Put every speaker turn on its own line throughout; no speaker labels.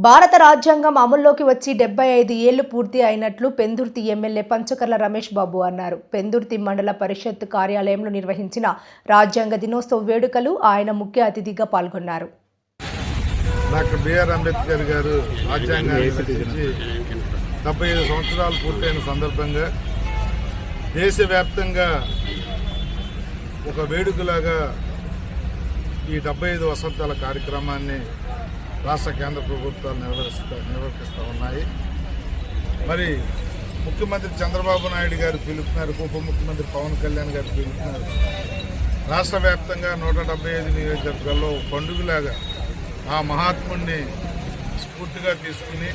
భారత రాజ్యాంగం అమల్లోకి వచ్చి 75 ఏళ్లు పూర్తి అయినట్లు పెందుర్తి ఎమ్మెల్యే పంచకర్ల రమేష్ బాబు అన్నారు. పెందుర్తి మండల పరిషత్ కార్యాలయంలో నిర్వహించిన రాజ్యాంగ దినోత్సవ వేడుకలు ఆయన ముఖ్య అతిథిగా పాల్గొన్నారు.
డాక్టర్ బిఆర్ అంబేద్కర్ గారు రాజ్యాంగాన్ని రచించి 75 సంవత్సరాలు పూర్తయిన సందర్భంగా దేశవ్యాప్తంగా ఒక వేడుకలాగా ఈ 75 వసంతాల కార్యక్రమాన్ని రాష్ట్ర కేంద్ర ప్రభుత్వాలు నిర్వహిస్తూ ఉన్నాయి. మరి ముఖ్యమంత్రి చంద్రబాబు నాయుడు గారు పిలుపున్నారు, ఉప ముఖ్యమంత్రి పవన్ కళ్యాణ్ గారు పిలుపున్నారు. రాష్ట్ర వ్యాప్తంగా 175 నియోజకవర్గాల్లో పండుగలాగా ఆ మహాత్ముడిని స్ఫూర్తిగా తీసుకుని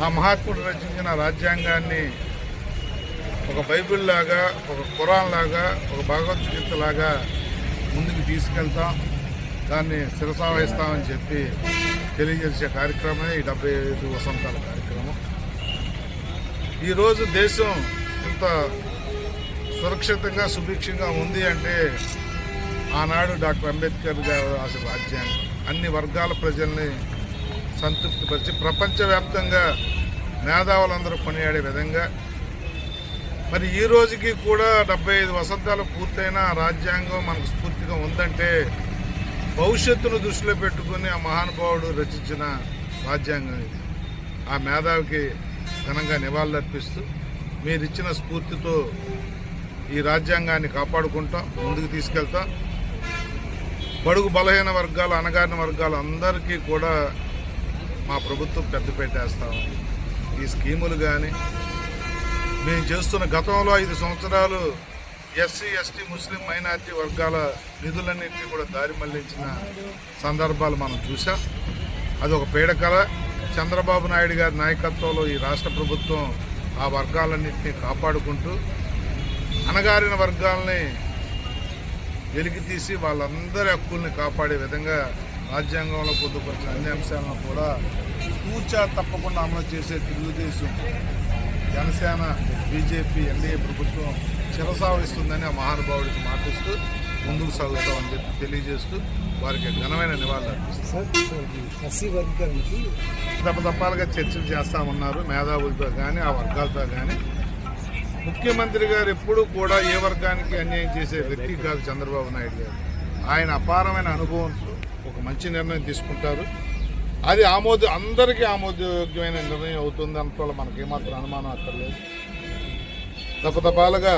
ఆ మహాత్ముడు రచించిన రాజ్యాంగాన్ని ఒక బైబిల్ లాగా, ఒక ఖురాన్ లాగా, ఒక భగవద్గీత లాగా ముందుకు తీసుకెళ్తాం, దాన్ని శిరసావహిస్తామని చెప్పి తెలియజేసే కార్యక్రమమే ఈ 75 వసంతాల కార్యక్రమం. ఈరోజు దేశం ఇంత సురక్షితంగా సుభిక్షంగా ఉంది అంటే ఆనాడు డాక్టర్ అంబేద్కర్ గారు రాసిన రాజ్యాంగం అన్ని వర్గాల ప్రజల్ని సంతృప్తిపరిచి ప్రపంచవ్యాప్తంగా మేధావులందరూ కొనియాడే విధంగా మరి ఈ రోజుకి కూడా 75 వసంతాలు పూర్తయిన రాజ్యాంగం మనకు స్ఫూర్తిగా ఉందంటే భవిష్యత్తును దృష్టిలో పెట్టుకుని ఆ మహానుభావుడు రచించిన రాజ్యాంగం ఇది. ఆ మేధావికి ఘనంగా నివాళులర్పిస్తూ మీరిచ్చిన స్ఫూర్తితో ఈ రాజ్యాంగాన్ని కాపాడుకుంటాం, ముందుకు తీసుకెళ్తాం. బడుగు బలహీన వర్గాలు, అణగారిన వర్గాలు అందరికీ కూడా మా ప్రభుత్వం పెద్దపీట వేస్తాం. ఈ స్కీములు కానీ మేము చేస్తున్న గతంలో 5 సంవత్సరాలు ఎస్సీ, ఎస్టీ, ముస్లిం, మైనార్టీ వర్గాల నిధులన్నింటినీ కూడా దారి మళ్లించిన సందర్భాలు మనం చూసాం. అది ఒక పీడకల. చంద్రబాబు నాయుడు గారి నాయకత్వంలో ఈ రాష్ట్ర ప్రభుత్వం ఆ వర్గాలన్నింటినీ కాపాడుకుంటూ అణగారిన వర్గాలని వెలికితీసి వాళ్ళందరి హక్కుల్ని కాపాడే విధంగా రాజ్యాంగంలో పొందుపరిచిన అన్ని అంశాలను కూడా తూచా తప్పకుండా అమలు చేసే తెలుగుదేశం, జనసేన, బీజేపీ, ఎన్డీఏ ప్రభుత్వం శిరసావహిస్తుందని ఆ మహానుభావుడికి మాటిస్తూ ముందుకు సాగుతామని చెప్పి తెలియజేస్తూ వారికి ఘనమైన నివాళులు అర్పిస్తారు. దప్పదప్పాలుగా చర్చలు చేస్తామన్నారు మేధావులతో కానీ ఆ వర్గాలతో కానీ. ముఖ్యమంత్రి గారు ఎప్పుడూ కూడా ఏ వర్గానికి అన్యాయం చేసే వ్యక్తి కాదు చంద్రబాబు నాయుడు గారు. ఆయన అపారమైన అనుభవంతో ఒక మంచి నిర్ణయం తీసుకుంటారు. అది అందరికీ ఆమోదయోగ్యమైన నిర్ణయం అవుతుంది అంతలో మనకి ఏమాత్రం అనుమానం అక్కర్లేదు. దప్పదప్పాలుగా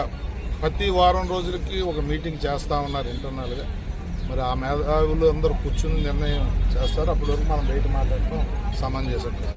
ప్రతి వారం రోజులకి ఒక మీటింగ్ చేస్తూ ఉన్నారు ఇంటర్నల్గా. మరి ఆ మేధావులు అందరూ కూర్చుని నిర్ణయం చేస్తారు. అప్పటి వరకు మనం బయట మాట్లాడటం సమంజసం కాదు.